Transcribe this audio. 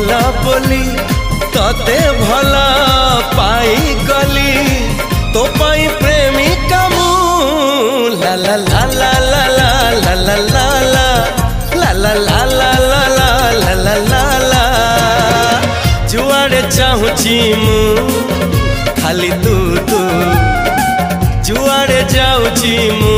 भला बोली तते भला पाई गली तो पाई प्रेमिका मु ला ला ला ला ला ला ला ला ला ला ला ला ला ला ला ला ला जुआड़े चाहूची मु खाली तू तू जुआड़े जाऊची मु।